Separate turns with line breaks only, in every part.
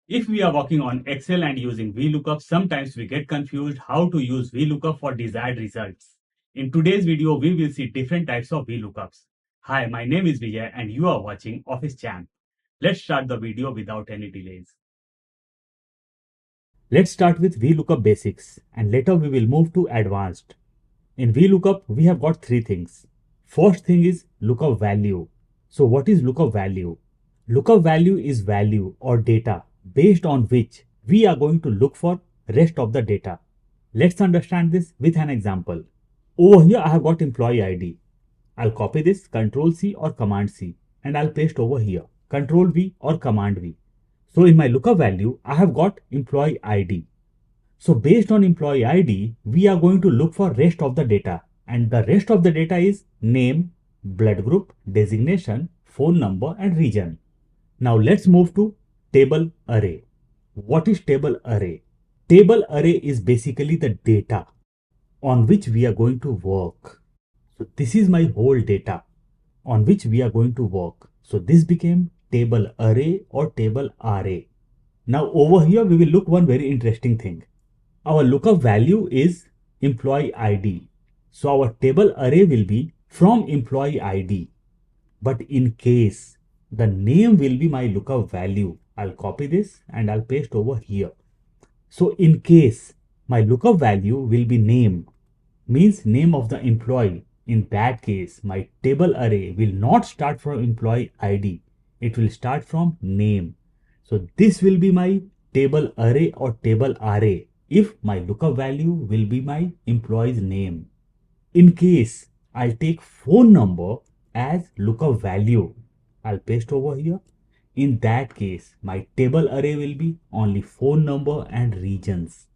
If we are working on Excel and using VLOOKUP, sometimes we get confused how to use VLOOKUP for desired results. In today's video, we will see different types of VLOOKUPs. Hi, my name is Vijay and you are watching OfficeChamp. Let's start the video without any delays. Let's start with VLOOKUP basics and later we will move to advanced. In VLOOKUP, we have got three things. First thing is lookup value. So what is lookup value? Lookup value is value or data based on which we are going to look for rest of the data. Let's understand this with an example. Over here I have got employee ID. I'll copy this Control C or Command C and I'll paste over here Control V or Command V. So in my lookup value I have got employee ID. So based on employee ID, we are going to look for rest of the data and the rest of the data is name, blood group, designation, phone number and region. Now let's move to table array. What is table array? Table array is basically the data on which we are going to work. So this is my whole data on which we are going to work. So this became table array or table array. Now over here we will look one very interesting thing. Our lookup value is employee ID. So our table array will be from employee ID. But in case the name will be my lookup value, I'll copy this and I'll paste over here. So in case my lookup value will be name, means name of the employee, in that case my table array will not start from employee ID. It will start from name. So this will be my table array or table array if my lookup value will be my employee's name. In case I'll take phone number as lookup value, I'll paste over here. In that case, my table array will be only phone number and regions.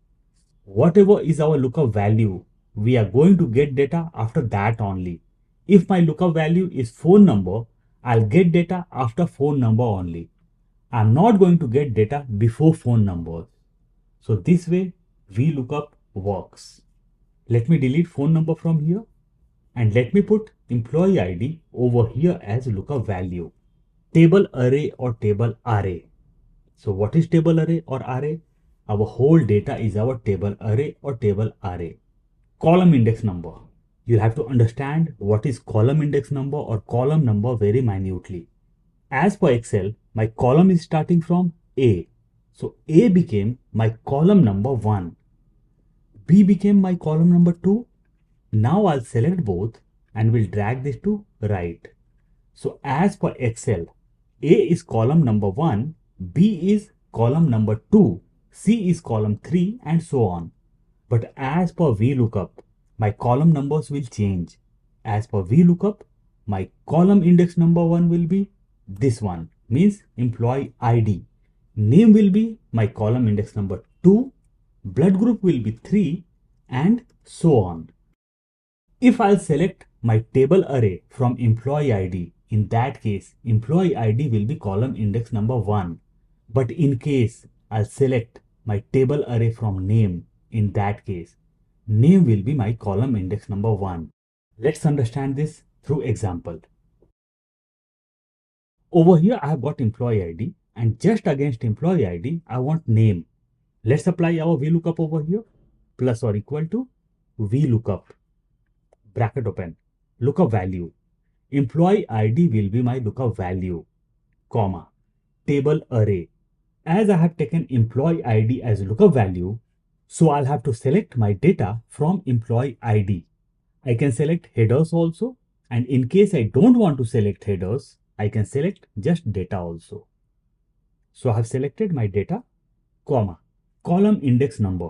Whatever is our lookup value, we are going to get data after that only. If my lookup value is phone number, I'll get data after phone number only. I'm not going to get data before phone numbers. So this way, VLOOKUP works. Let me delete phone number from here and let me put employee ID over here as lookup value. Table array or table array. So what is table array or array? Our whole data is our table array or table array. Column index number. You'll have to understand what is column index number or column number very minutely. As per Excel, my column is starting from A. So A became my column number 1. B became my column number 2. Now I'll select both and will drag this to right. So as per Excel, A is column number 1, B is column number 2, C is column 3 and so on. But as per VLOOKUP, my column numbers will change. As per VLOOKUP, my column index number 1 will be this one, means employee ID. Name will be my column index number 2, blood group will be 3 and so on. If I'll select my table array from employee ID, in that case, employee ID will be column index number 1. But in case I'll select my table array from name, in that case, name will be my column index number 1. Let's understand this through example. Over here, I have got employee ID and just against employee ID, I want name. Let's apply our VLOOKUP over here. Plus or equal to VLOOKUP. Bracket open. Lookup value. Employee ID will be my lookup value, comma, table array. As I have taken employee ID as lookup value, so I'll have to select my data from employee ID. I can select headers also, and in case I don't want to select headers, I can select just data also. So I have selected my data, comma, column index number.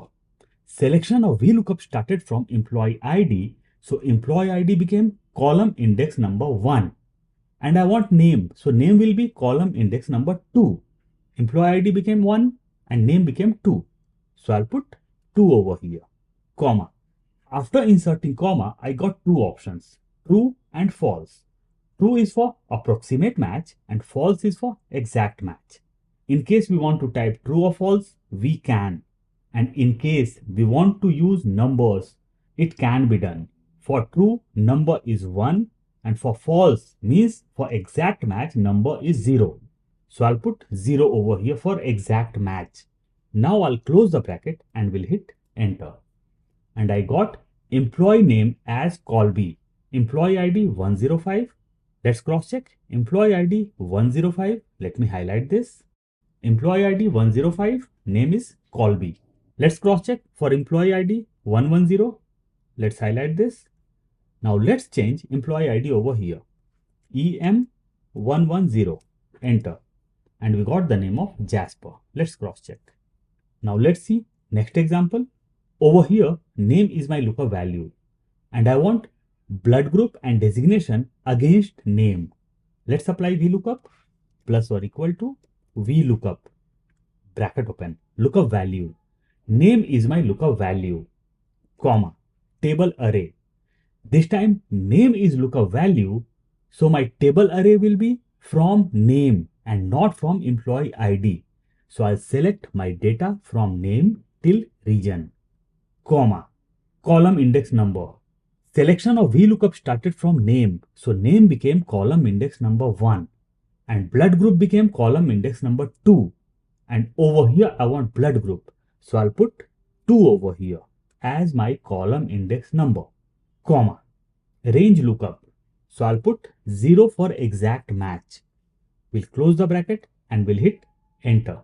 Selection of VLOOKUP started from employee ID, so employee ID became column index number 1. And I want name, so name will be column index number 2. Employee ID became 1 and name became 2. So I'll put 2 over here, comma. After inserting comma, I got two options, true and false. True is for approximate match and false is for exact match. In case we want to type true or false, we can. And in case we want to use numbers, it can be done. For true, number is 1 and for false means for exact match, number is 0. So I'll put 0 over here for exact match. Now I'll close the bracket and will hit enter. And I got employee name as Colby. Employee ID 105. Let's cross check. Employee ID 105. Let me highlight this. Employee ID 105. Name is Colby. Let's cross check for employee ID 110. Let's highlight this. Now let's change employee ID over here. EM110. Enter. And we got the name of Jasper. Let's cross check. Now let's see next example. Over here, name is my lookup value and I want blood group and designation against name. Let's apply VLOOKUP plus or equal to VLOOKUP, bracket open, lookup value. Name is my lookup value, comma, table array. This time name is lookup value, so my table array will be from name and not from employee ID. So I'll select my data from name till region, comma, column index number. Selection of VLOOKUP started from name, so name became column index number 1 and blood group became column index number 2. And over here I want blood group, so I'll put 2 over here as my column index number, comma, range lookup. So I'll put 0 for exact match. We'll close the bracket and we'll hit enter.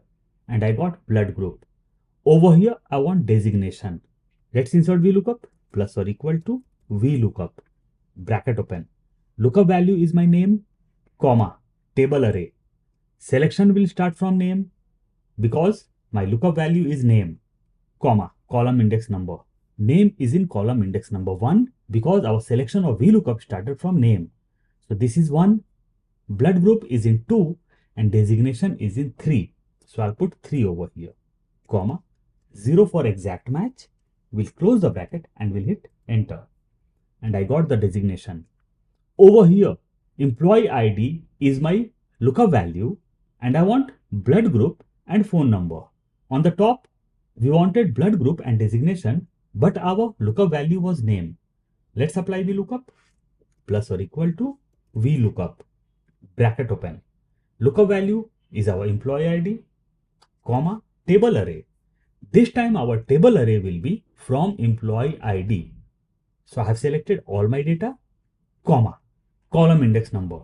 And I got blood group. Over here I want designation. Let's insert VLOOKUP plus or equal to VLOOKUP, bracket open. Lookup value is my name, comma, table array. Selection will start from name because my lookup value is name, comma, column index number. Name is in column index number 1 because our selection of VLOOKUP started from name. So this is 1, blood group is in 2 and designation is in 3. So I'll put 3 over here, comma, 0 for exact match. We'll close the bracket and we'll hit enter. And I got the designation. Over here, employee ID is my lookup value and I want blood group and phone number. On the top, we wanted blood group and designation, but our lookup value was name. Let's apply VLOOKUP plus or equal to VLOOKUP, bracket open. Lookup value is our employee ID, comma, table array. This time our table array will be from employee ID. So I have selected all my data, comma, column index number.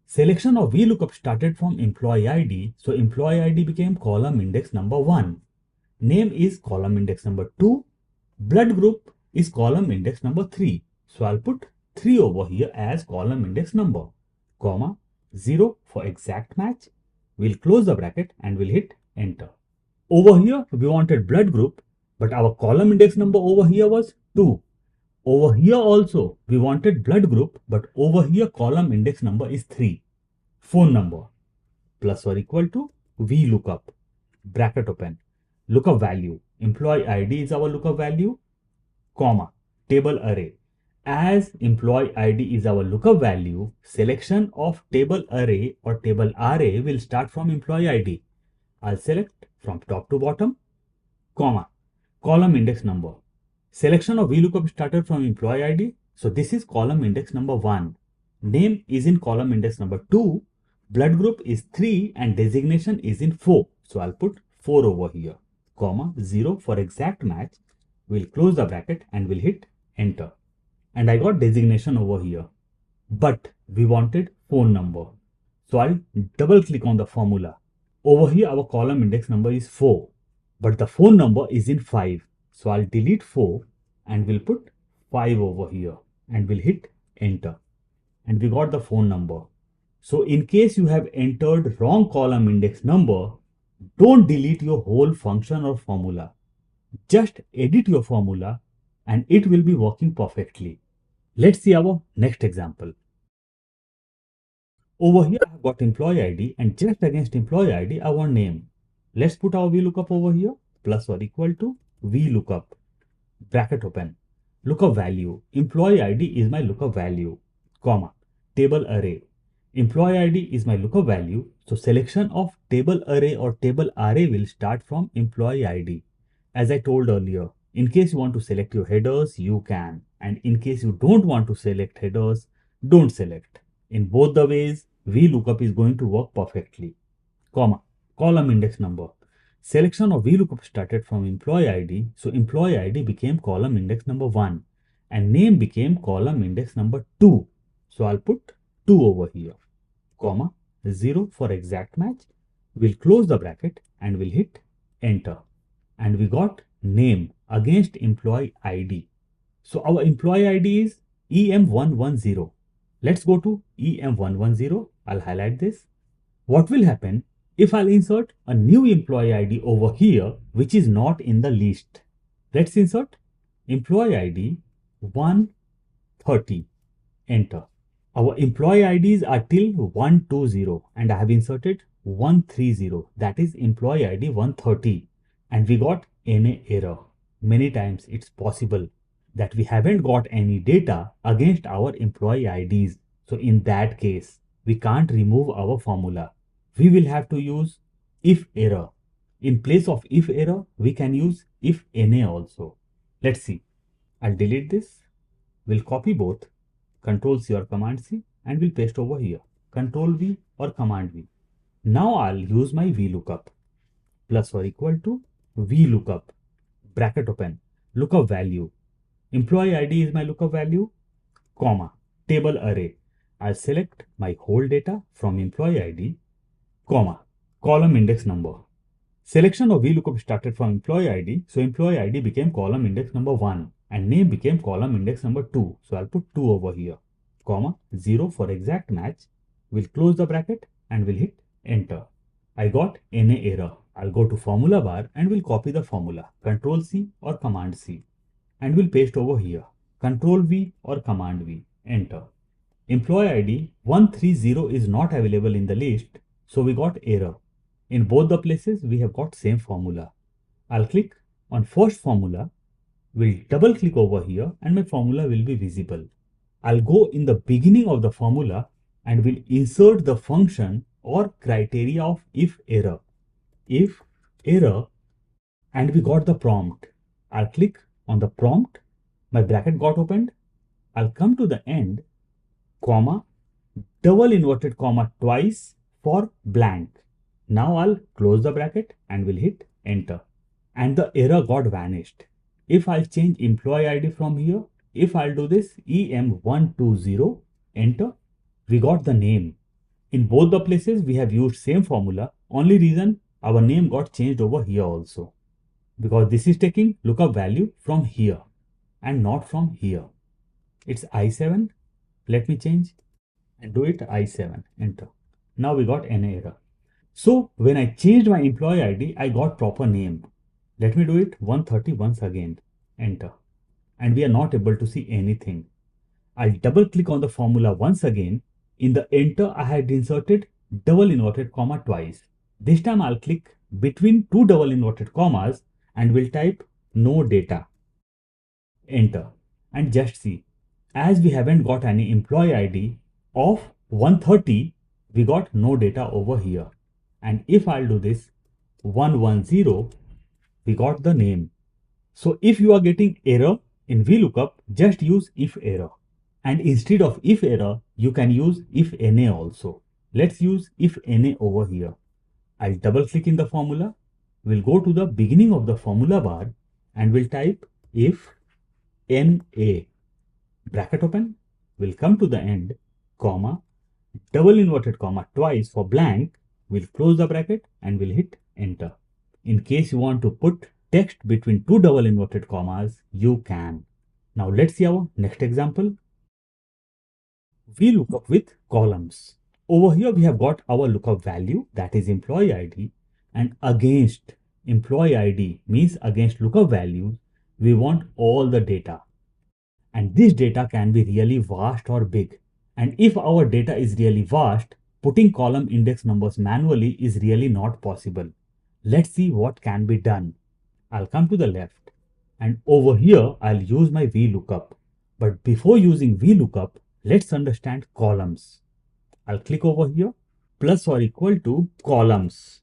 Selection of VLOOKUP started from employee ID. So employee ID became column index number 1. Name is column index number 2. Blood group is column index number 3. So I'll put 3 over here as column index number, comma, 0 for exact match. We'll close the bracket and we'll hit enter. Over here, we wanted blood group, but our column index number over here was 2. Over here also, we wanted blood group, but over here column index number is 3. Phone number plus or equal to VLOOKUP, bracket open. Lookup value, employee ID is our lookup value, comma, table array. As employee ID is our lookup value, selection of table array or table array will start from employee ID. I'll select from top to bottom, comma, column index number. Selection of VLOOKUP started from employee ID. So this is column index number 1. Name is in column index number 2. Blood group is 3 and designation is in 4. So I'll put 4 over here, comma, 0 for exact match. We'll close the bracket and we'll hit enter. And I got designation over here, but we wanted phone number. So I'll double click on the formula. Over here, our column index number is 4, but the phone number is in 5. So I'll delete 4 and we'll put 5 over here and we'll hit enter. And we got the phone number. So in case you have entered wrong column index number, don't delete your whole function or formula. Just edit your formula and it will be working perfectly. Let's see our next example. Over here, I have got employee ID and just against employee ID, I want name. Let's put our VLOOKUP over here, plus or equal to VLOOKUP, bracket open. Lookup value, employee ID is my lookup value, comma, table array. Employee ID is my lookup value, so selection of table array or table array will start from employee ID. As I told earlier, in case you want to select your headers, you can. And in case you don't want to select headers, don't select. In both the ways, VLOOKUP is going to work perfectly, comma, column index number. Selection of VLOOKUP started from employee ID, so employee ID became column index number 1 and name became column index number 2. So I'll put 2 over here, comma, 0 for exact match. We'll close the bracket and we'll hit enter. And we got name against employee ID. So our employee ID is EM110. Let's go to EM110. I'll highlight this. What will happen if I'll insert a new employee ID over here, which is not in the list? Let's insert employee ID 130. Enter. Our employee IDs are till 120 and I have inserted 130. That is employee ID 130. And we got NA error. Many times it's possible that we haven't got any data against our employee IDs. So in that case, we can't remove our formula. We will have to use if error. In place of if error, we can use if NA also. Let's see. I'll delete this. We'll copy both. Control C or Command C and we'll paste over here. Control V or Command V. Now I'll use my VLOOKUP. Plus or equal to VLOOKUP. Bracket open. Lookup value. Employee ID is my lookup value, comma, table array. I'll select my whole data from employee ID, comma, column index number. Selection of VLOOKUP started from employee ID, so employee ID became column index number 1 and name became column index number 2. So I'll put 2 over here, comma, 0 for exact match. We'll close the bracket and we'll hit enter. I got NA error. I'll go to formula bar and we'll copy the formula, Control C or Command C. And we'll paste over here, Control V or Command V, enter. Employee ID 130 is not available in the list, so we got error. In both the places, we have got same formula. I'll click on first formula, we'll double click over here and my formula will be visible. I'll go in the beginning of the formula and we'll insert the function or criteria of if error. If error, and we got the prompt. I'll click on the prompt, my bracket got opened. I'll come to the end, comma, double inverted comma twice for blank. Now I'll close the bracket and we'll hit enter. And the error got vanished. If I'll change employee ID from here, if I'll do this EM120, enter, we got the name. In both the places, we have used same formula. Only reason our name got changed over here also. Because this is taking lookup value from here and not from here. It's I7. Let me change and do it I7. Enter. Now we got NA error. So when I changed my employee ID, I got proper name. Let me do it 130 once again. Enter. And we are not able to see anything. I'll double click on the formula once again. In the enter, I had inserted double inverted comma twice. This time I'll click between two double inverted commas and we'll type no data. Enter. And just see, as we haven't got any employee ID of 130, we got no data over here. And if I'll do this 110, we got the name. So if you are getting error in VLOOKUP, just use if error. And instead of if error, you can use if NA also. Let's use if NA over here. I'll double click in the formula. We'll go to the beginning of the formula bar and we'll type if NA. Bracket open. We'll come to the end, comma, double inverted comma twice for blank. We'll close the bracket and we'll hit enter. In case you want to put text between two double inverted commas, you can. Now let's see our next example. VLOOKUP with columns. Over here we have got our lookup value, that is employee ID, and against employee ID means against lookup values, we want all the data. And this data can be really vast or big. And if our data is really vast, putting column index numbers manually is really not possible. Let's see what can be done. I'll come to the left and over here I'll use my VLOOKUP. But before using VLOOKUP, let's understand columns. I'll click over here, plus or equal to columns.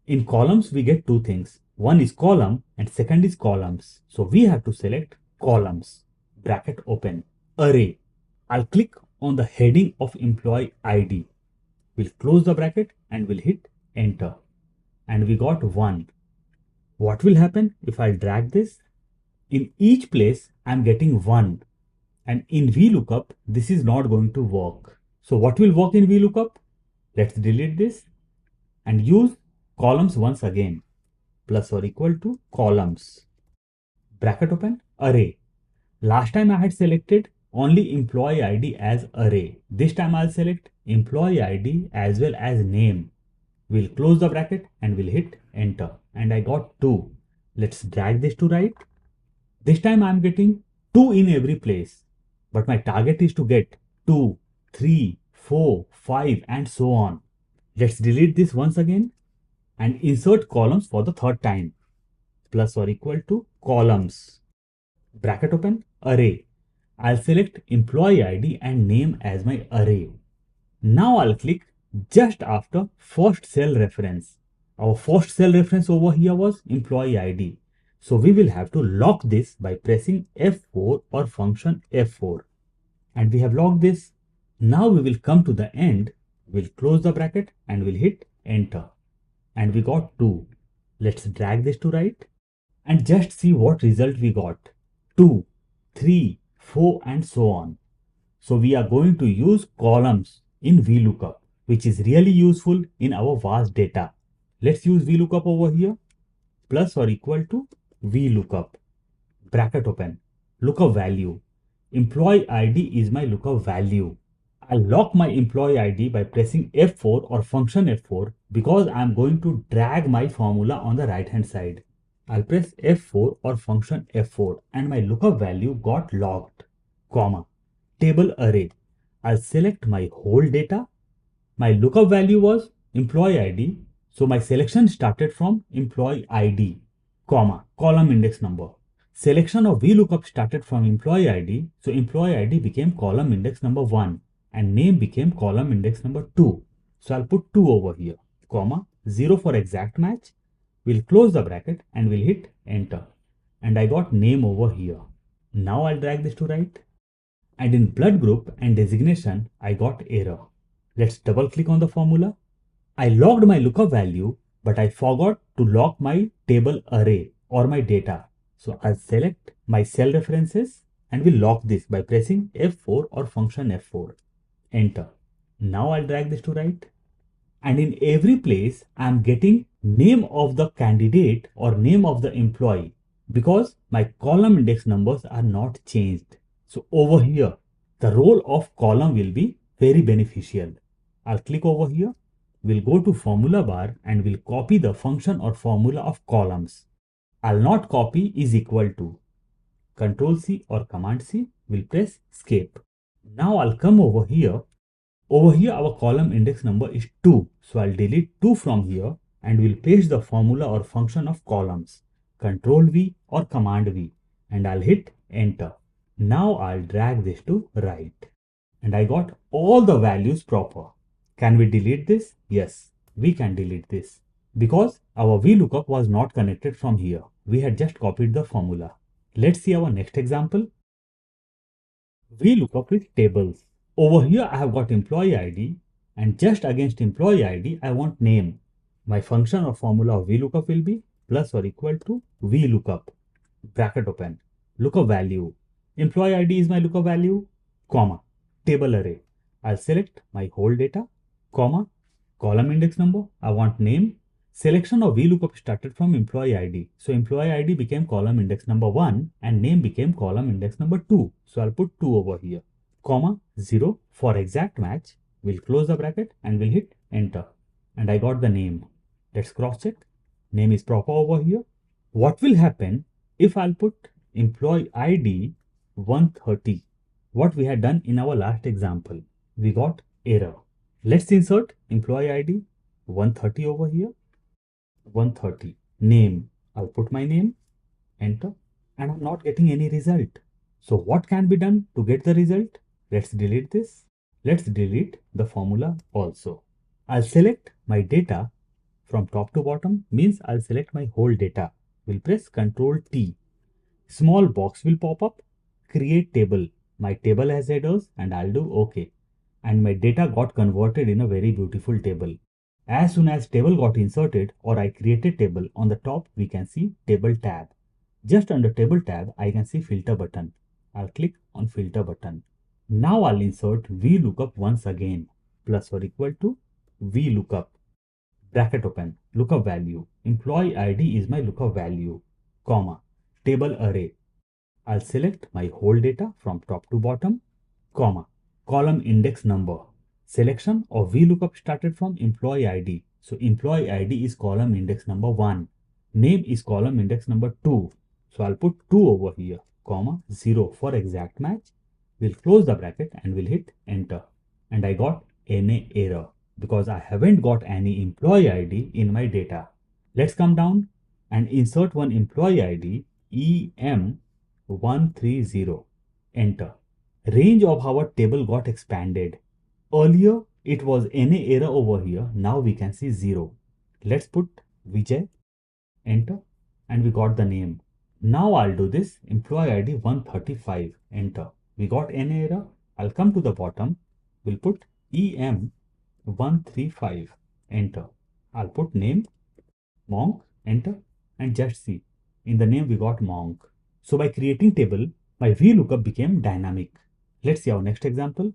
In columns, we get two things. One is column and second is columns. So we have to select columns, bracket open, array. I'll click on the heading of employee ID. We'll close the bracket and we'll hit enter, and we got 1. What will happen if I drag this? In each place, I'm getting 1. And in VLOOKUP, this is not going to work. So what will work in VLOOKUP? Let's delete this and use columns once again. Plus or equal to columns. Bracket open, array. Last time I had selected only employee ID as array. This time I'll select employee ID as well as name. We'll close the bracket and we'll hit enter. And I got 2. Let's drag this to right. This time I'm getting 2 in every place. But my target is to get 2, 3, 4, 5 and so on. Let's delete this once again and insert columns for the third time. Plus or equal to columns. Bracket open, array. I'll select employee ID and name as my array. Now I'll click just after first cell reference. Our first cell reference over here was employee ID. So we will have to lock this by pressing F4 or function F4. And we have locked this. Now we will come to the end. We'll close the bracket and we'll hit enter. And we got 2. Let's drag this to right and just see what result we got. 2, 3, 4 and so on. So we are going to use columns in VLOOKUP, which is really useful in our vast data. Let's use VLOOKUP over here. Plus or equal to VLOOKUP. Bracket open. Lookup value. Employee ID is my lookup value. I'll lock my employee ID by pressing F4 or function F4 because I'm going to drag my formula on the right hand side. I'll press F4 or function F4 and my lookup value got locked, comma, table array. I'll select my whole data. My lookup value was employee ID. So my selection started from employee ID, comma, column index number. Selection of VLOOKUP started from employee ID. So employee ID became column index number 1 and name became column index number 2. So I'll put 2 over here, comma, 0 for exact match. We'll close the bracket and we'll hit enter. And I got name over here. Now I'll drag this to right. And in blood group and designation, I got error. Let's double click on the formula. I logged my lookup value, but I forgot to lock my table array or my data. So I'll select my cell references and we'll lock this by pressing F4 or function F4. Enter. Now I'll drag this to right. And in every place, I'm getting name of the candidate or name of the employee because my column index numbers are not changed. So over here, the role of column will be very beneficial. I'll click over here. We'll go to formula bar and we'll copy the function or formula of columns. I'll not copy is equal to Control C or Command C. We'll press escape. Now I'll come over here. Over here, our column index number is 2. So I'll delete 2 from here and we'll paste the formula or function of columns. Control V or Command V and I'll hit enter. Now I'll drag this to right. And I got all the values proper. Can we delete this? Yes, we can delete this because our VLOOKUP was not connected from here. We had just copied the formula. Let's see our next example. VLOOKUP with tables. Over here, I have got employee ID and just against employee ID, I want name. My function or formula of VLOOKUP will be plus or equal to VLOOKUP. Bracket open. Lookup value. Employee ID is my lookup value, comma, table array. I'll select my whole data, comma, column index number. I want name. Selection of VLOOKUP started from employee ID. So employee ID became column index number 1 and name became column index number 2. So I'll put 2 over here, comma, 0 for exact match. We'll close the bracket and we'll hit enter. And I got the name. Let's cross check. Name is proper over here. What will happen if I'll put employee ID 130? What we had done in our last example. We got error. Let's insert employee ID 130 over here. 130. Name. I'll put my name. Enter. And I'm not getting any result. So what can be done to get the result? Let's delete this. Let's delete the formula also. I'll select my data from top to bottom, means I'll select my whole data. We'll press Ctrl T. Small box will pop up. Create table. My table has headers and I'll do OK. And my data got converted in a very beautiful table. As soon as table got inserted or I created table, on the top we can see table tab. Just under table tab I can see filter button. I'll click on filter button. Now I'll insert VLOOKUP once again, plus or equal to VLOOKUP, bracket open, lookup value. Employee ID is my lookup value, comma, table array. I'll select my whole data from top to bottom, comma, column index number. Selection of VLOOKUP started from employee ID. So employee ID is column index number 1. Name is column index number 2. So I'll put 2 over here, comma, 0 for exact match. We'll close the bracket and we'll hit enter. And I got NA error because I haven't got any employee ID in my data. Let's come down and insert one employee ID, EM130. Enter. Range of our table got expanded. Earlier it was NA error over here. Now we can see 0. Let's put Vijay. Enter. And we got the name. Now I'll do this employee ID 135. Enter. We got NA error. I'll come to the bottom. We'll put EM135. Enter. I'll put name Monk. Enter. And just see. In the name we got Monk. So by creating table, my VLOOKUP became dynamic. Let's see our next example.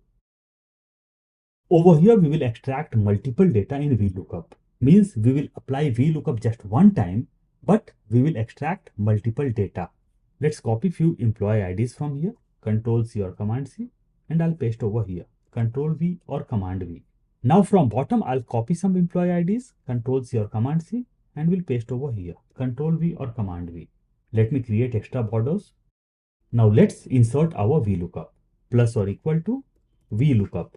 Over here, we will extract multiple data in VLOOKUP. Means we will apply VLOOKUP just one time, but we will extract multiple data. Let's copy few employee IDs from here. Control C or Command C, and I'll paste over here. Control V or Command V. Now from bottom, I'll copy some employee IDs. Control C or Command C, and we'll paste over here. Control V or Command V. Let me create extra borders. Now let's insert our VLOOKUP. Plus or equal to VLOOKUP.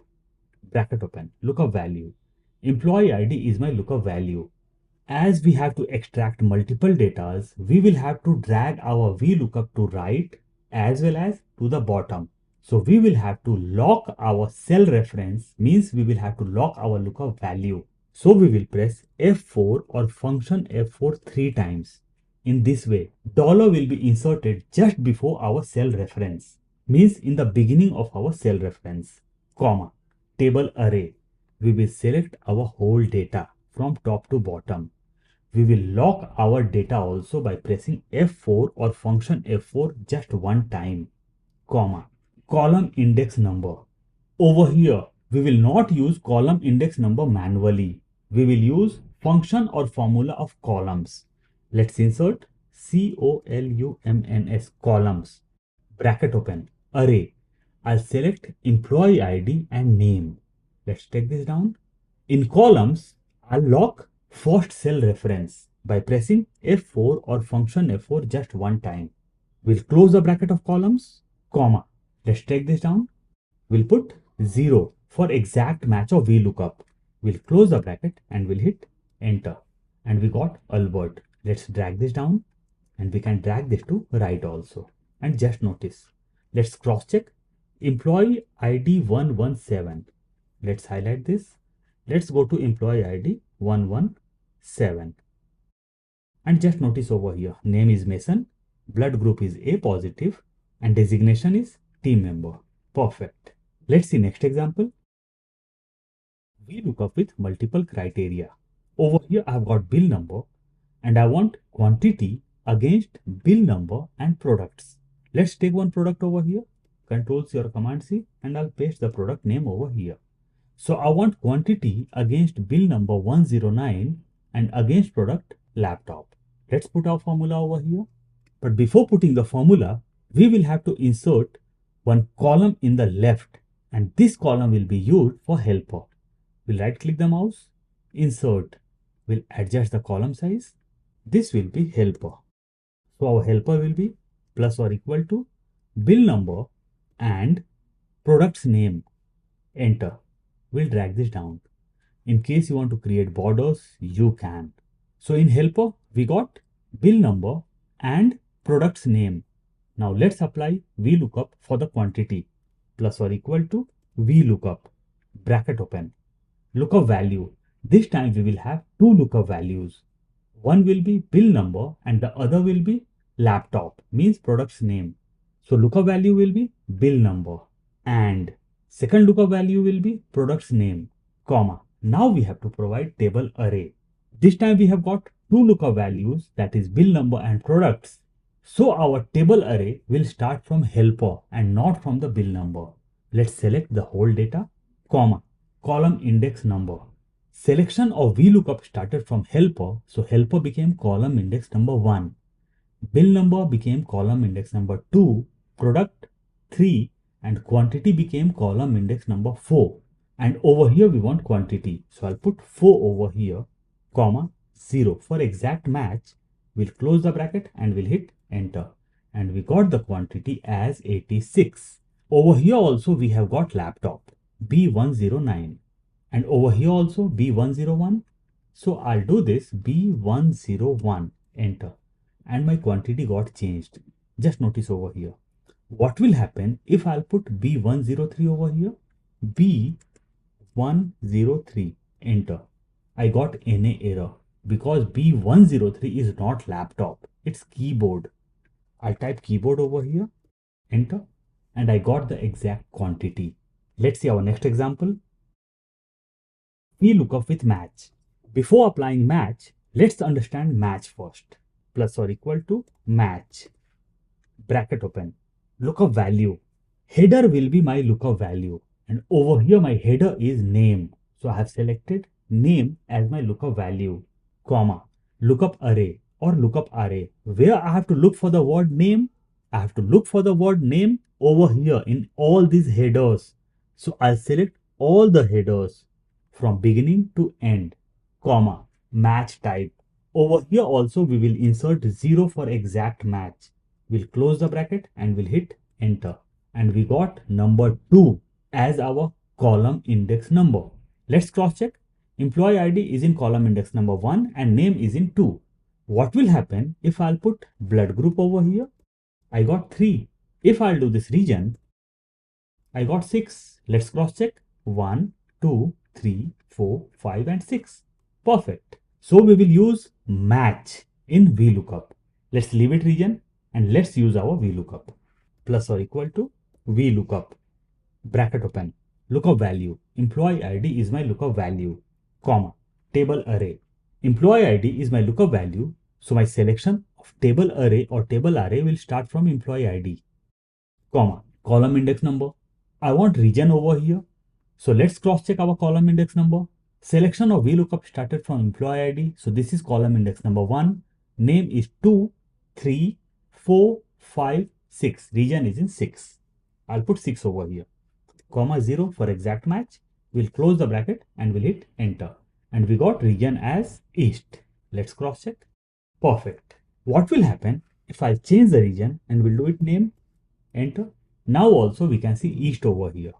Bracket open, lookup value. Employee ID is my lookup value. As we have to extract multiple data, we will have to drag our VLOOKUP to right as well as to the bottom. So we will have to lock our cell reference, means we will have to lock our lookup value. So we will press F4 or function F4 3 times. In this way, dollar will be inserted just before our cell reference, means in the beginning of our cell reference, comma, table array. We will select our whole data from top to bottom. We will lock our data also by pressing F4 or function F4 just one time, comma, column index number. Over here, we will not use column index number manually. We will use function or formula of columns. Let's insert COLUMNS, columns, bracket open, array. I'll select employee ID and name. Let's take this down. In columns, I'll lock first cell reference by pressing F4 or function F4 just one time. We'll close the bracket of columns, comma. Let's take this down. We'll put 0 for exact match of VLOOKUP. We'll close the bracket and we'll hit enter. And we got Albert. Let's drag this down and we can drag this to right also. And just notice. Let's cross check. Employee ID 117. Let's highlight this. Let's go to employee ID 117. And just notice over here, name is Mason, blood group is A positive, and designation is team member. Perfect. Let's see next example. VLOOKUP with multiple criteria. Over here, I've got bill number and I want quantity against bill number and products. Let's take one product over here. Control C or Command C, and I'll paste the product name over here. So I want quantity against bill number 109 and against product laptop. Let's put our formula over here. But before putting the formula, we will have to insert one column in the left, and this column will be used for helper. We'll right click the mouse, insert. We'll adjust the column size. This will be helper. So our helper will be plus or equal to bill number and product's name. Enter. We'll drag this down. In case you want to create borders, you can. So in helper, we got bill number and product's name. Now let's apply VLOOKUP for the quantity. Plus or equal to VLOOKUP, bracket open, lookup value. This time we will have two lookup values. One will be bill number and the other will be laptop, means product's name. So lookup value will be bill number and second lookup value will be product's name, comma. Now we have to provide table array. This time we have got two lookup values, that is bill number and products. So our table array will start from helper and not from the bill number. Let's select the whole data, comma, column index number. Selection of VLOOKUP started from helper, so helper became column index number 1. Bill number became column index number 2, product 3, and quantity became column index number 4. And over here we want quantity, so I'll put 4 over here, comma 0 for exact match. We'll close the bracket and we'll hit enter, and we got the quantity as 86. Over here also we have got laptop B109, and over here also B101. So I'll do this B101, enter, and my quantity got changed. Just notice over here. What will happen if I'll put B103 over here? B103, enter. I got NA error because B103 is not laptop, it's keyboard. I'll type keyboard over here, enter, and I got the exact quantity. Let's see our next example. VLOOKUP with match. Before applying match, let's understand match first. Plus or equal to match, bracket open, lookup value. Header will be my lookup value, and over here my header is name. So I have selected name as my lookup value, comma, lookup array or lookup array. Where I have to look for the word name? I have to look for the word name over here in all these headers. So I'll select all the headers from beginning to end, comma, match type. Over here also we will insert 0 for exact match. We'll close the bracket and we'll hit enter, and we got number 2 as our column index number. Let's cross check. Employee ID is in column index number 1 and name is in 2. What will happen if I'll put blood group over here? I got 3. If I'll do this region, I got 6. Let's cross check. 1, 2, 3, 4, 5 and 6. Perfect. So we will use match in VLOOKUP. Let's leave it region and let's use our VLOOKUP. Plus or equal to VLOOKUP, bracket open, lookup value. Employee ID is my lookup value, comma, table array. Employee ID is my lookup value, so my selection of table array or table array will start from employee ID, comma, column index number. I want region over here, so let's cross check our column index number. Selection of VLOOKUP started from employee ID, so this is column index number 1. Name is 2, 3, 4, 5, 6. Region is in 6. I'll put 6 over here, comma 0 for exact match. We'll close the bracket and we'll hit enter, and we got region as East. Let's cross check. Perfect. What will happen if I change the region and we'll do it name, enter. Now also we can see East over here.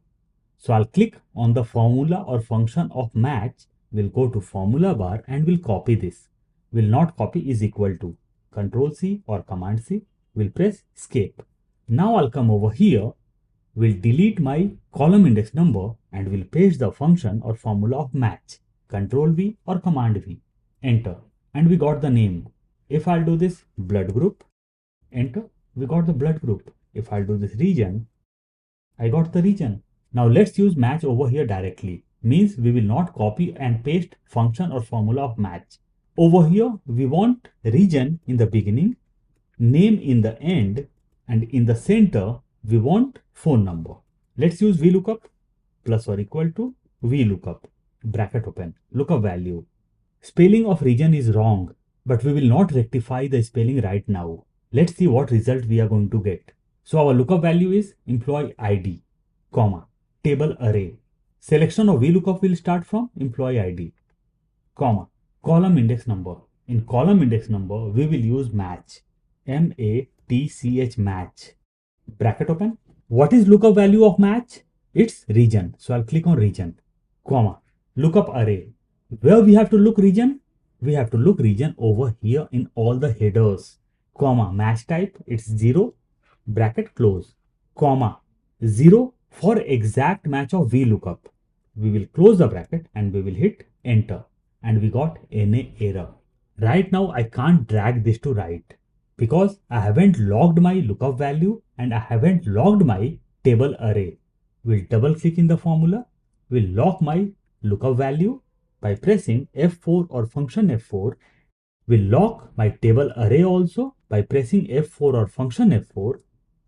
So I'll click on the formula or function of match. We'll go to formula bar and we'll copy this. Will not copy is equal to Control C or Command C. We'll press escape. Now I'll come over here. We'll delete my column index number and we'll paste the function or formula of match. Control V or Command V. Enter. And we got the name. If I'll do this blood group, enter, we got the blood group. If I'll do this region, I got the region. Now let's use match over here directly. Means we will not copy and paste function or formula of match. Over here we want region in the beginning, name in the end, and in the center we want phone number. Let's use VLOOKUP, plus or equal to VLOOKUP, bracket open, lookup value. Spelling of region is wrong, but we will not rectify the spelling right now. Let's see what result we are going to get. So our lookup value is employee ID, comma, table array. Selection of VLOOKUP will start from employee ID, comma, column index number. In column index number, we will use match, M-A-T-C-H, match, bracket open. What is lookup value of match? It's region. So I'll click on region, comma, lookup array. Where we have to look region? We have to look region over here in all the headers, comma, match type, it's 0, bracket close, comma, 0 for exact match of VLOOKUP. We will close the bracket and we will hit enter, and we got NA error. Right now I can't drag this to right because I haven't logged my lookup value and I haven't logged my table array. We'll double click in the formula, we'll log my lookup value By pressing F4 or function F4, we'll lock my table array also by pressing F4 or function F4,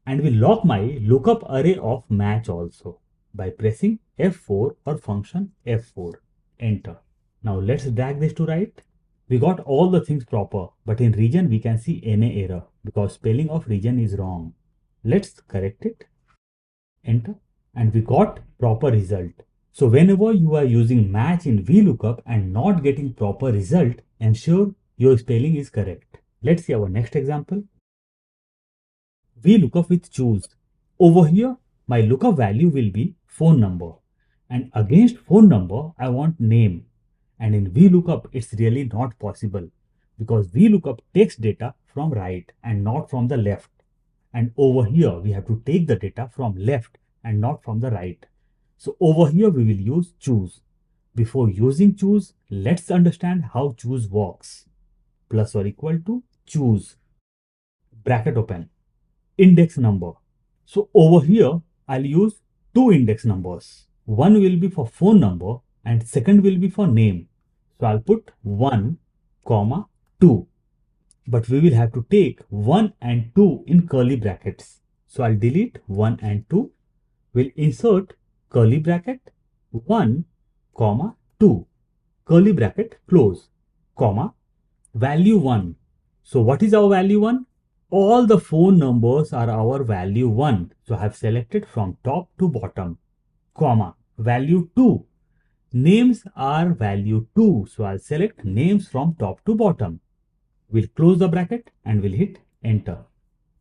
and we'll lock my lookup array of match also by pressing F4 or function F4. Enter. Now let's drag this to right. We got all the things proper, but in region we can see NA error because spelling of region is wrong. Let's correct it. Enter. And we got proper result. So whenever you are using match in VLOOKUP and not getting proper result, ensure your spelling is correct. Let's see our next example. VLOOKUP with choose. Over here, my lookup value will be phone number. And against phone number, I want name. And in VLOOKUP, it's really not possible because VLOOKUP takes data from right and not from the left. And over here, we have to take the data from left and not from the right. So over here, we will use choose. Before using choose, let's understand how choose works. Plus or equal to choose. Bracket open. Index number. So over here, I'll use two index numbers. One will be for phone number and second will be for name. So I'll put 1, 2. But we will have to take 1 and 2 in curly brackets. So I'll delete 1 and 2. We'll insert curly bracket 1, 2. Curly bracket close, comma, value 1. So what is our value 1? All the phone numbers are our value 1. So I have selected from top to bottom, comma, value 2. Names are value 2. So I'll select names from top to bottom. We'll close the bracket and we'll hit enter.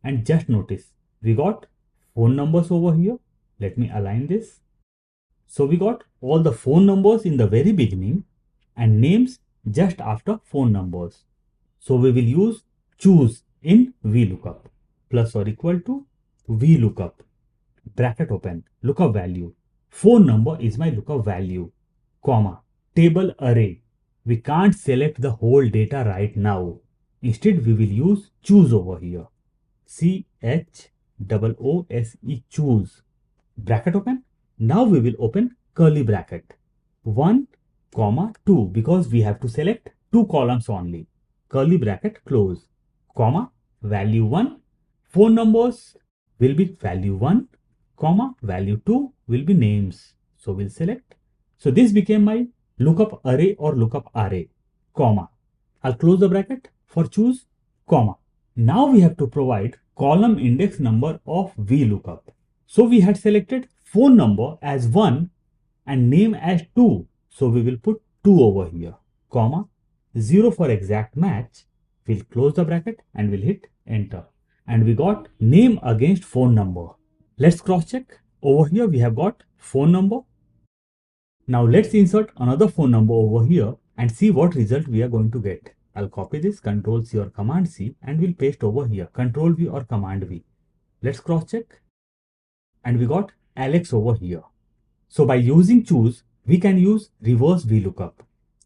And just notice, we got phone numbers over here. Let me align this. So we got all the phone numbers in the very beginning and names just after phone numbers. So we will use choose in VLOOKUP. Plus or equal to VLOOKUP. Bracket open, lookup value. Phone number is my lookup value, comma, table array. We can't select the whole data right now. Instead, we will use choose over here. CHOOSE, choose. Bracket open. Now we will open curly bracket. 1, 2 because we have to select two columns only. Curly bracket close, comma, value 1. Phone numbers will be value 1, comma, value 2 will be names. So we'll select. So this became my lookup array or lookup array, comma. I'll close the bracket for choose, comma. Now we have to provide column index number of VLOOKUP. So we had selected phone number as 1 and name as 2. So we will put 2 over here, comma, 0 for exact match. We'll close the bracket and we'll hit enter. And we got name against phone number. Let's cross check. Over here we have got phone number. Now let's insert another phone number over here and see what result we are going to get. I'll copy this, Ctrl C or Command C, and we'll paste over here, Ctrl V or Command V. Let's cross check. And we got Alex over here. So by using choose, we can use reverse VLOOKUP.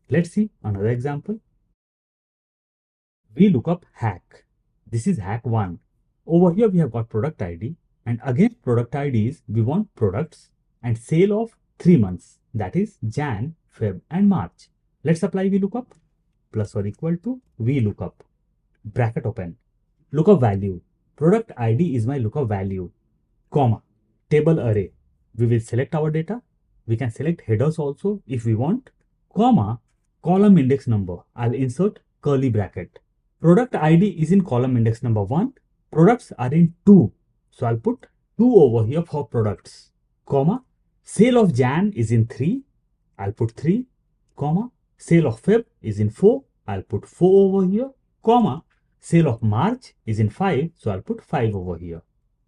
Let's see another example. VLOOKUP hack. This is hack 1. Over here we have got product ID, and against product IDs we want products and sale of 3 months, that is Jan, Feb and March. Let's apply VLOOKUP. Plus or equal to VLOOKUP. Bracket open. Lookup value. Product ID is my lookup value, comma, table array. We will select our data. We can select headers also if we want, comma, column index number. I'll insert curly bracket. Product ID is in column index number 1. Products are in 2. So I'll put 2 over here for products, comma, sale of Jan is in 3. I'll put 3, comma, sale of Feb is in 4. I'll put 4 over here, comma, sale of March is in 5. So I'll put 5 over here.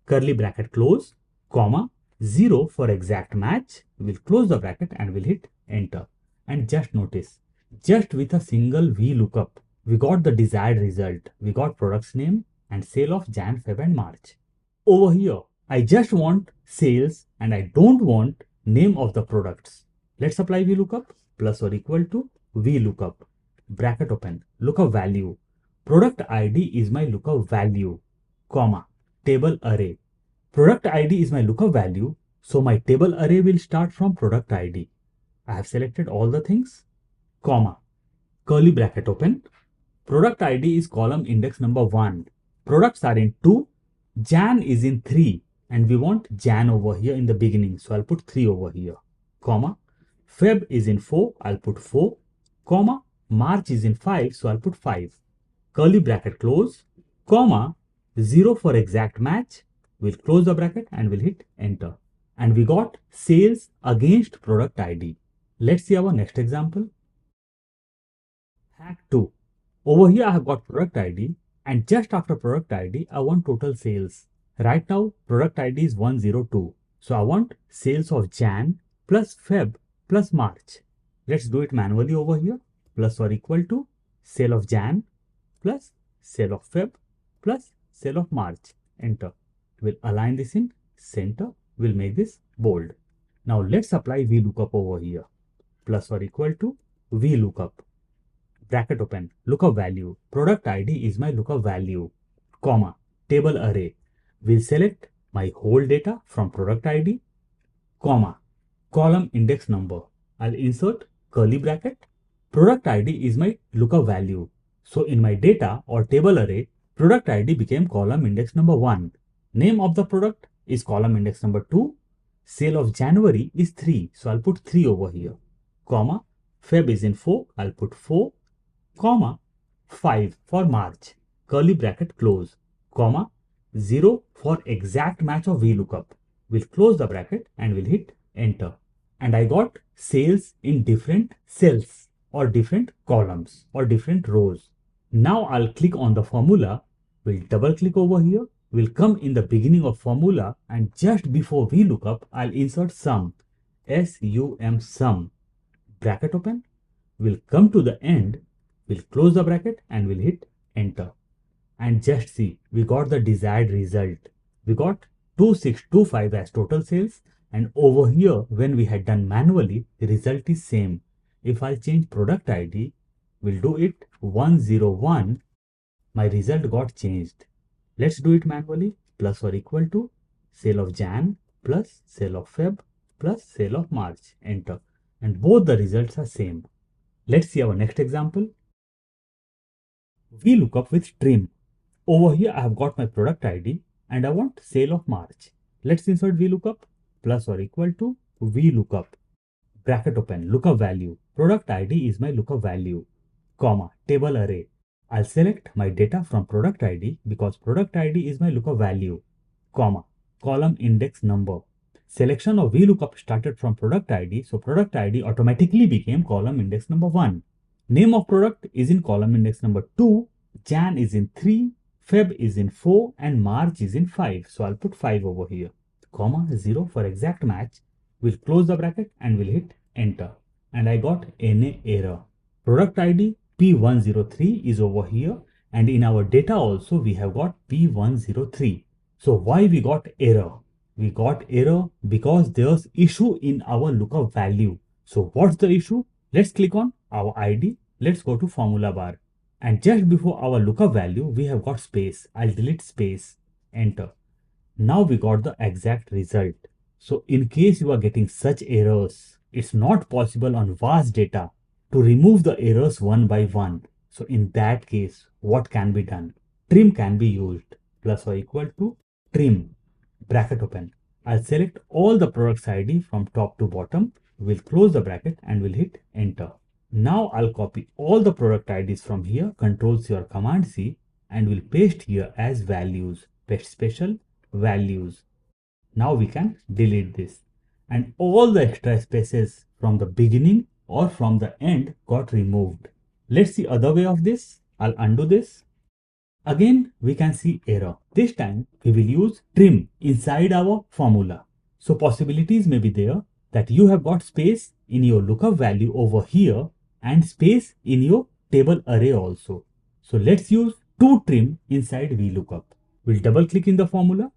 Curly bracket close, comma, 0 for exact match. We'll close the bracket and we'll hit enter. And just notice, just with a single VLOOKUP, we got the desired result. We got products name and sale of Jan, Feb and March. Over here, I just want sales and I don't want name of the products. Let's apply VLOOKUP. Plus or equal to VLOOKUP. Bracket open. Lookup value. Product ID is my lookup value, comma, table array. Product ID is my lookup value. So my table array will start from product ID. I have selected all the things. comma, curly bracket open. Product ID is column index number 1. Products are in 2. Jan is in 3. And we want Jan over here in the beginning. So I'll put 3 over here. Comma. Feb is in 4. I'll put 4. Comma. March is in 5. So I'll put 5. Curly bracket close. Comma. 0 for exact match. We'll close the bracket and we'll hit enter. And we got sales against product ID. Let's see our next example. Hack 2. Over here I have got product ID, and just after product ID I want total sales. Right now product ID is 102. So I want sales of Jan plus Feb plus March. Let's do it manually over here. Plus or equal to sale of Jan plus sale of Feb plus sale of March. Enter. We'll align this in center. We'll make this bold. Now let's apply VLOOKUP over here. Plus or equal to VLOOKUP. Bracket open, lookup value. Product ID is my lookup value. Comma, table array. We'll select my whole data from product ID. Comma, column index number. I'll insert curly bracket. Product ID is my lookup value. So in my data or table array, product ID became column index number 1. Name of the product is column index number 2. Sale of January is 3. So I'll put 3 over here. Comma, Feb is in 4. I'll put 4. Comma, 5 for March. Curly bracket close. Comma, 0 for exact match of VLOOKUP. We'll close the bracket and we'll hit enter. And I got sales in different cells or different columns or different rows. Now I'll click on the formula. We'll double click over here. We'll come in the beginning of formula, and just before VLOOKUP, I'll insert sum. S-U-M, sum. Bracket open. We'll come to the end. We'll close the bracket and we'll hit enter. And just see, we got the desired result. We got 2625 as total sales, and over here when we had done manually, the result is same. If I change product ID, we'll do it 101, my result got changed. Let's do it manually. Plus or equal to sale of Jan plus sale of Feb plus sale of March. Enter. And both the results are same. Let's see our next example. VLOOKUP with trim. Over here I have got my product ID and I want sale of March. Let's insert VLOOKUP. Plus or equal to VLOOKUP. Bracket open, lookup value. Product ID is my lookup value. Comma, table array. I'll select my data from product ID because product ID is my lookup value. Comma, column index number. Selection of VLOOKUP started from product ID, so product ID automatically became column index number 1. Name of product is in column index number 2, Jan is in 3, Feb is in 4, and March is in 5. So I'll put 5 over here. Comma, 0 for exact match. We'll close the bracket and we'll hit enter. And I got NA error. Product ID P103 is over here, and in our data also we have got P103. So why we got error? We got error because there's issue in our lookup value. So what's the issue? Let's click on our ID. Let's go to formula bar. And just before our lookup value, we have got space. I'll delete space. Enter. Now we got the exact result. So in case you are getting such errors, it's not possible on vast data to remove the errors one by one. So in that case, what can be done? Trim can be used. Plus or equal to trim. Bracket open. I'll select all the products ID from top to bottom. We'll close the bracket and we'll hit enter. Now I'll copy all the product IDs from here, Ctrl+C or Command+C, and we'll paste here as values. Paste special values. Now we can delete this. And all the extra spaces from the beginning or from the end got removed. Let's see other way of this. I'll undo this. Again, we can see error. This time we will use trim inside our formula. So possibilities may be there that you have got space in your lookup value over here and space in your table array also. So let's use toTrim inside VLOOKUP. We'll double click in the formula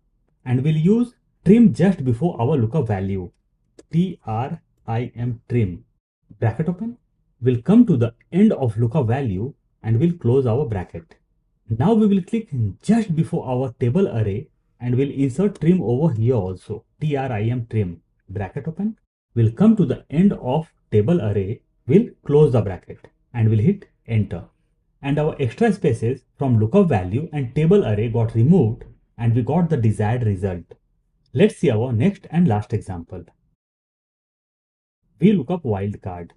and we'll use trim just before our lookup value. TRIM trim. Bracket open. We'll come to the end of lookup value and we'll close our bracket. Now we will click just before our table array and we'll insert trim over here also. TRIM trim. Bracket open. We'll come to the end of table array We'll close the bracket and we'll hit enter. And our extra spaces from lookup value and table array got removed and we got the desired result. Let's see our next and last example. VLOOKUP wildcard.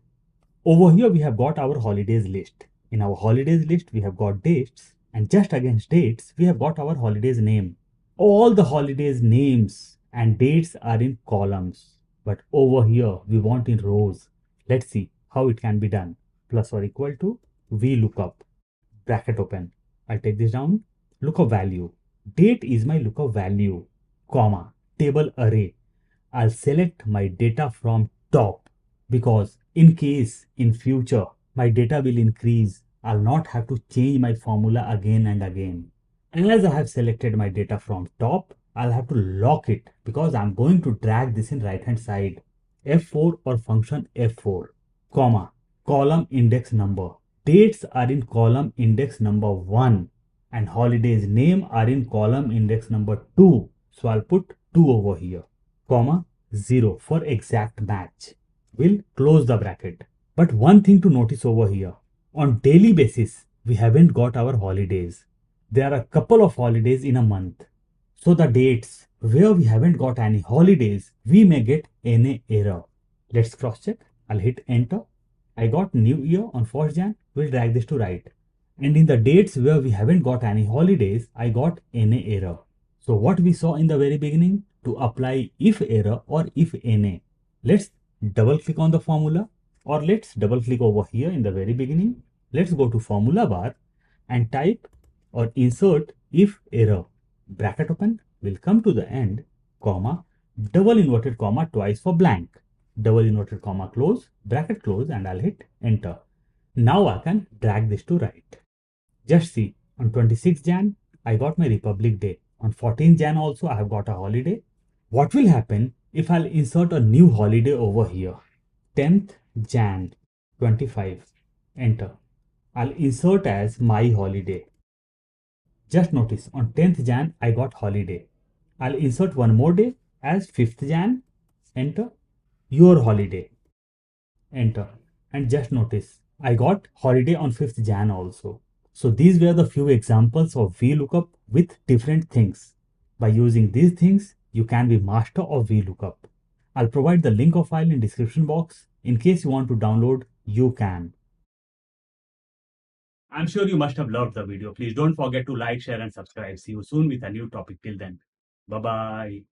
Over here we have got our holidays list. In our holidays list we have got dates, and just against dates we have got our holidays name. All the holidays names and dates are in columns, but over here we want in rows. Let's see how it can be done. Plus or equal to VLOOKUP, bracket open. I'll take this down. Lookup value. Date is my lookup value, comma, table array. I'll select my data from top because in case in future my data will increase, I'll not have to change my formula again and again. And as I have selected my data from top, I'll have to lock it because I'm going to drag this in right hand side. F4 or function F4, comma, column index number. Dates are in column index number 1 and holidays name are in column index number 2. So I'll put 2 over here, comma 0 for exact match. We'll close the bracket. But one thing to notice over here, on daily basis, we haven't got our holidays. There are a couple of holidays in a month. So the dates where we haven't got any holidays, we may get NA error. Let's cross check. I'll hit enter. I got New Year on 1st Jan. We'll drag this to right. And in the dates where we haven't got any holidays, I got NA error. So what we saw in the very beginning, to apply if error or if NA. Let's double click on the formula, or let's double click over here in the very beginning. Let's go to formula bar and type or insert if error, bracket open, will come to the end, comma, double inverted comma twice for blank, double inverted comma close, bracket close, and I'll hit enter. Now I can drag this to right. Just see, on 26th Jan, I got my Republic Day. On 14th Jan also, I have got a holiday. What will happen if I'll insert a new holiday over here? 10th Jan 25, enter. I'll insert as my holiday. Just notice, on 10th Jan, I got holiday. I'll insert one more day as 5th Jan, enter. Your holiday, enter. And just notice, I got holiday on 5th Jan also. So these were the few examples of VLOOKUP with different things. By using these things, you can be master of VLOOKUP. I'll provide the link of file in description box. In case you want to download, you can. I'm sure you must have loved the video. Please don't forget to like, share and subscribe. See you soon with a new topic. Till then, bye-bye.